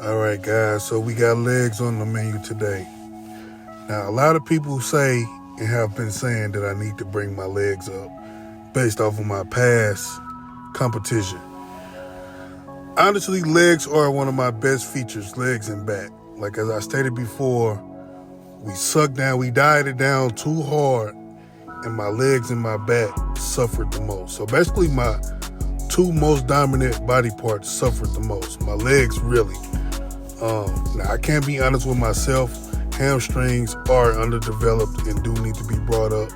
All right, guys, so we got legs on the menu today. Now, a lot of people say and have been saying that I need to bring my legs up based off of my past competition. Honestly, legs are one of my best features, legs and back. Like as I stated before, we dieted down too hard, and my legs and my back suffered the most. So basically my two most dominant body parts suffered the most. My legs really. Now I can't be honest with myself. Hamstrings are underdeveloped and do need to be brought up,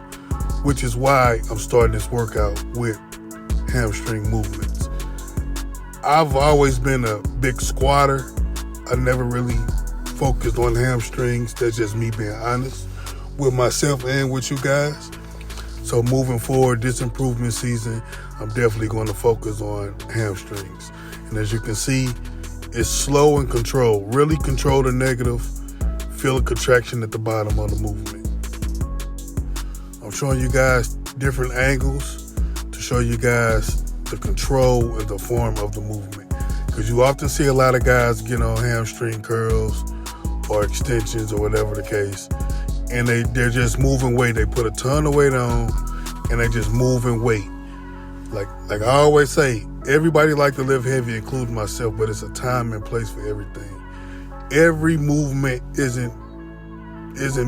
which is why I'm starting this workout with hamstring movements. I've always been a big squatter. I never really focused on hamstrings. That's just me being honest with myself and with you guys. So moving forward, this improvement season, I'm definitely going to focus on hamstrings. And as you can see, it's slow and controlled. Really control the negative. Feel a contraction at the bottom of the movement. I'm showing you guys different angles to show you guys the control and the form of the movement. Because you often see a lot of guys get on hamstring curls or extensions or whatever the case, and they're just moving weight. They put a ton of weight on and they just moving weight. Like I always say, everybody like to live heavy, including myself, but it's a time and place for everything. Every movement isn't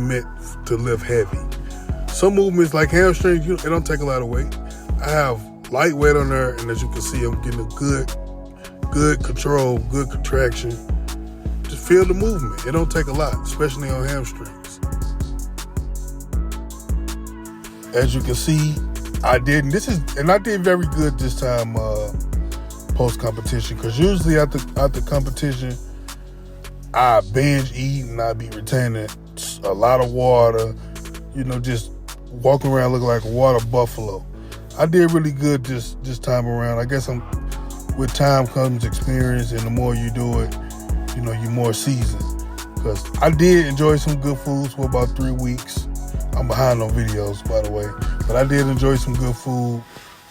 meant to lift heavy. Some movements like hamstrings, it don't take a lot of weight. I have light weight on there, and as you can see, I'm getting a good control, good contraction. Just feel the movement. It don't take a lot, especially on hamstrings. As you can see, I did very good this time post-competition, because usually after competition, I binge eat and I be retaining a lot of water, just walking around looking like a water buffalo. I did really good this time around. I guess with time comes experience, and the more you do it, you're more seasoned. Because I did enjoy some good foods for about 3 weeks. I'm behind on videos, by the way. But I did enjoy some good food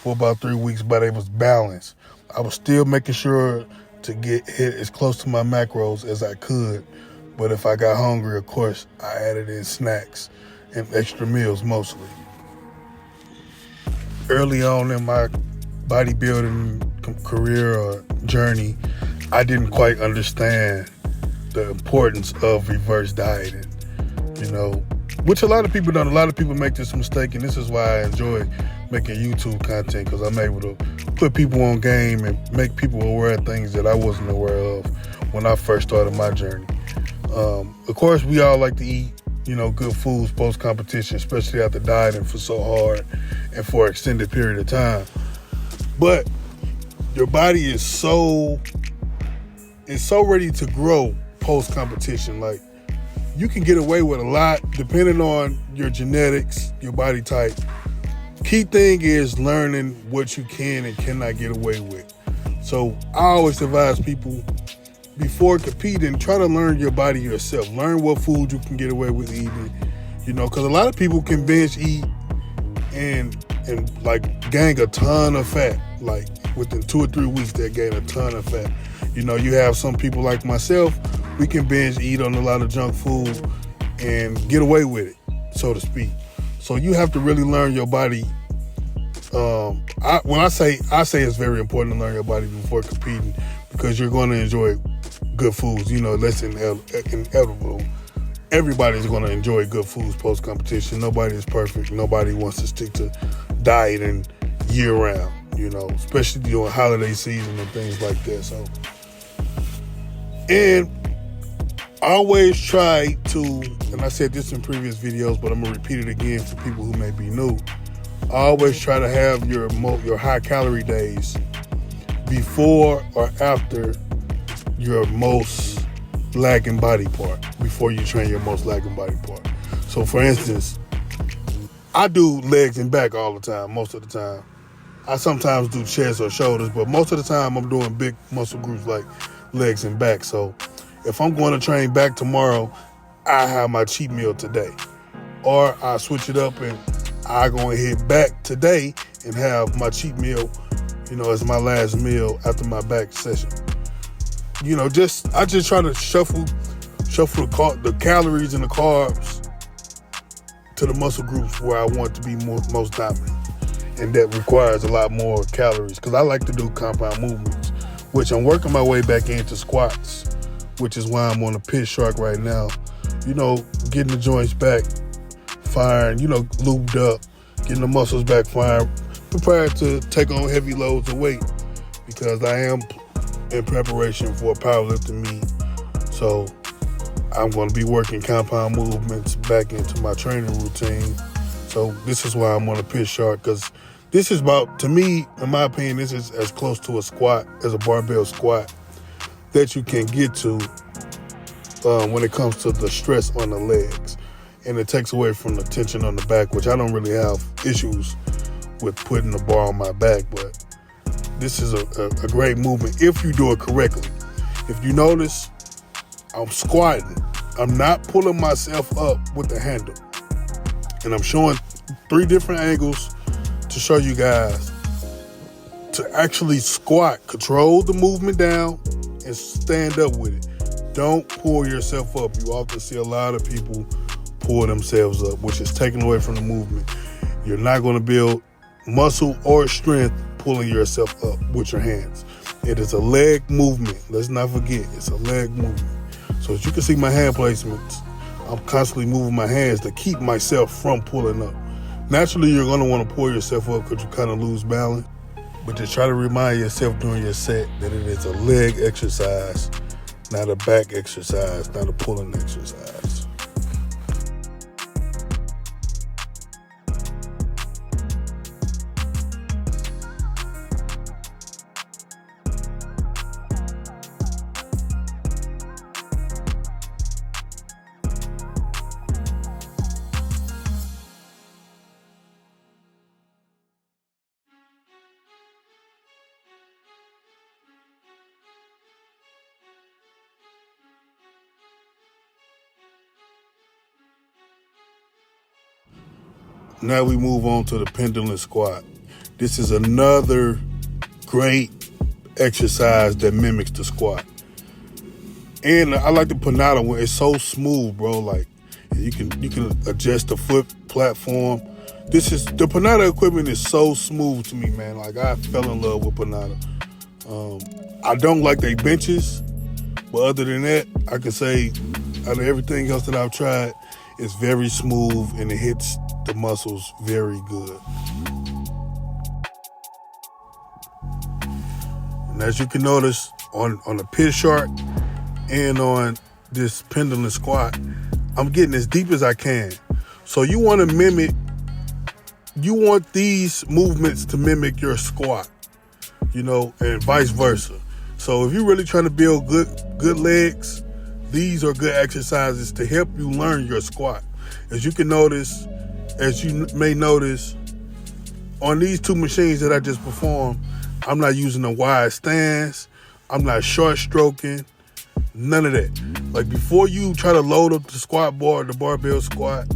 for about 3 weeks, but it was balanced. I was still making sure to get hit as close to my macros as I could. But if I got hungry, of course, I added in snacks and extra meals mostly. Early on in my bodybuilding career or journey, I didn't quite understand the importance of reverse dieting, which a lot of people don't. A lot of people make this mistake, and this is why I enjoy making YouTube content, because I'm able to put people on game and make people aware of things that I wasn't aware of when I first started my journey. Of course, we all like to eat, good foods post-competition, especially after dieting for so hard and for an extended period of time. But your body is so ready to grow post-competition. Like, you can get away with a lot depending on your genetics, your body type. Key thing is learning what you can and cannot get away with. So I always advise people, before competing, try to learn your body yourself. Learn what food you can get away with eating, because a lot of people can binge eat and gain a ton of fat. Like within 2 or 3 weeks, they gain a ton of fat. You have some people like myself, we can binge eat on a lot of junk food and get away with it, so to speak. So you have to really learn your body. I say it's very important to learn your body before competing, because you're going to enjoy good foods. That's inevitable. Everybody's going to enjoy good foods post-competition. Nobody is perfect. Nobody wants to stick to dieting year-round, especially during holiday season and things like that. So, and I always try to, and I said this in previous videos, but I'm going to repeat it again for people who may be new. I always try to have your high-calorie days before or after your most lagging body part, before you train your most lagging body part. So, for instance, I do legs and back all the time, most of the time. I sometimes do chest or shoulders, but most of the time I'm doing big muscle groups like legs and back. So if I'm going to train back tomorrow, I have my cheat meal today. Or I switch it up and I go and hit back today and have my cheat meal, as my last meal after my back session. I just try to shuffle the calories and the carbs to the muscle groups where I want to be most dominant. And that requires a lot more calories because I like to do compound movements, which I'm working my way back into squats, which is why I'm on a pit shark right now. Getting the joints back firing, lubed up, getting the muscles back firing, prepared to take on heavy loads of weight because I am in preparation for a powerlifting meet. So I'm going to be working compound movements back into my training routine. So this is why I'm on a pit shark, because this is about, to me, in my opinion, this is as close to a squat as a barbell squat that you can get to when it comes to the stress on the legs. And it takes away from the tension on the back, which I don't really have issues with putting the bar on my back. But this is a great movement if you do it correctly. If you notice, I'm squatting. I'm not pulling myself up with the handle. And I'm showing 3 different angles to show you guys to actually squat. Control the movement down and stand up with it. Don't pull yourself up. You often see a lot of people pull themselves up, which is taking away from the movement. You're not going to build muscle or strength pulling yourself up with your hands. It is a leg movement. Let's not forget, it's a leg movement. So as you can see my hand placements, I'm constantly moving my hands to keep myself from pulling up. Naturally, you're going to want to pull yourself up because you kind of lose balance. But just try to remind yourself during your set that it is a leg exercise, not a back exercise, not a pulling exercise. Now we move on to the pendulum squat. This is another great exercise that mimics the squat. And I like the Pendulum one. It's so smooth, bro. Like you can adjust the foot platform. The Pendulum equipment is so smooth to me, man. Like I fell in love with Pendulum. I don't like their benches, but other than that, I can say out of everything else that I've tried, it's very smooth and it hits the muscles very good. And as you can notice on the pit shark and on this pendulum squat, I'm getting as deep as I can. So you want these movements to mimic your squat, and vice versa. So if you're really trying to build good legs, these are good exercises to help you learn your squat. As you may notice, on these 2 machines that I just performed, I'm not using a wide stance. I'm not short stroking. None of that. Like before you try to load up the squat bar, the barbell squat,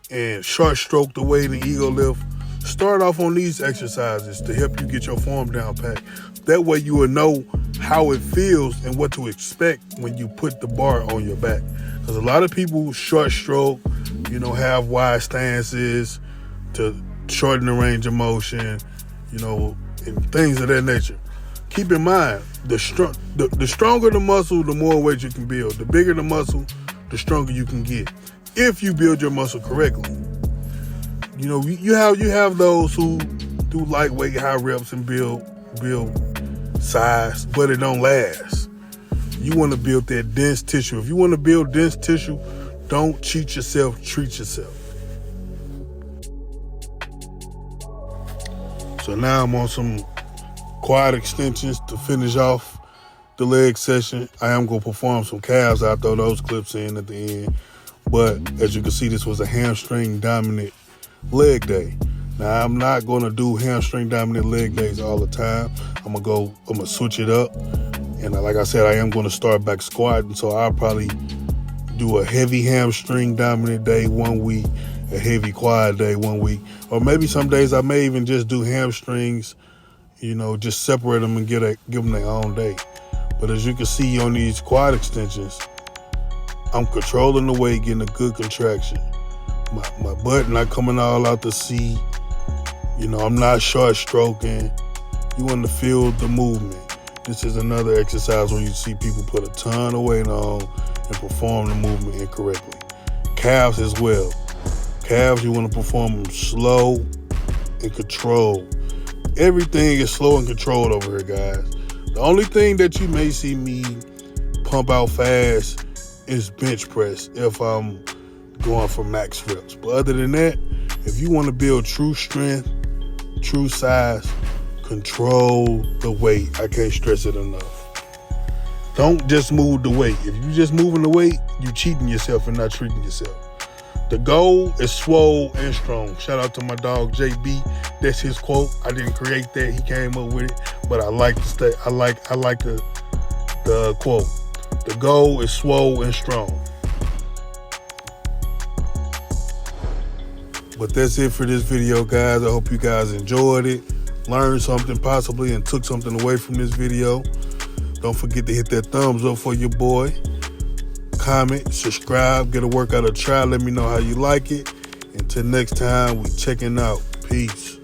and short stroke the weight and ego lift, start off on these exercises to help you get your form down pat. That way you will know how it feels and what to expect when you put the bar on your back. Because a lot of people short stroke, have wide stances to shorten the range of motion, and things of that nature. Keep in mind, the stronger the muscle, the more weight you can build. The bigger the muscle, the stronger you can get. If you build your muscle correctly. You have those who do lightweight, high reps and build size, but it don't last. You want to build that dense tissue. If you want to build dense tissue, don't cheat yourself, treat yourself. So now I'm on some quad extensions to finish off the leg session. I am going to perform some calves. I'll throw those clips in at the end. But as you can see, this was a hamstring dominant leg day. Now, I'm not going to do hamstring dominant leg days all the time. I'm going to switch it up. And like I said, I am going to start back squatting. So I'll probably do a heavy hamstring dominant day one week, a heavy quad day one week. Or maybe some days I may even just do hamstrings, just separate them and give them their own day. But as you can see on these quad extensions, I'm controlling the weight, getting a good contraction. My butt not coming all out to sea. You know, I'm not short stroking. You want to feel the movement. This is another exercise where you see people put a ton of weight on and perform the movement incorrectly. Calves as well. Calves, you want to perform them slow and controlled. Everything is slow and controlled over here, guys. The only thing that you may see me pump out fast is bench press if I'm going for max reps. But other than that, if you want to build true strength, true size, control the weight. I can't stress it enough. Don't just move the weight. If you just moving the weight, you cheating yourself and not treating yourself. The goal is swole and strong. Shout out to my dog JB. That's his quote. I didn't create that. He came up with it, but I like the quote. The goal is swole and strong. But that's it for this video, guys. I hope you guys enjoyed it, learned something possibly, and took something away from this video. Don't forget to hit that thumbs up for your boy. Comment, subscribe, get a workout or try. Let me know how you like it. Until next time, we checking out. Peace.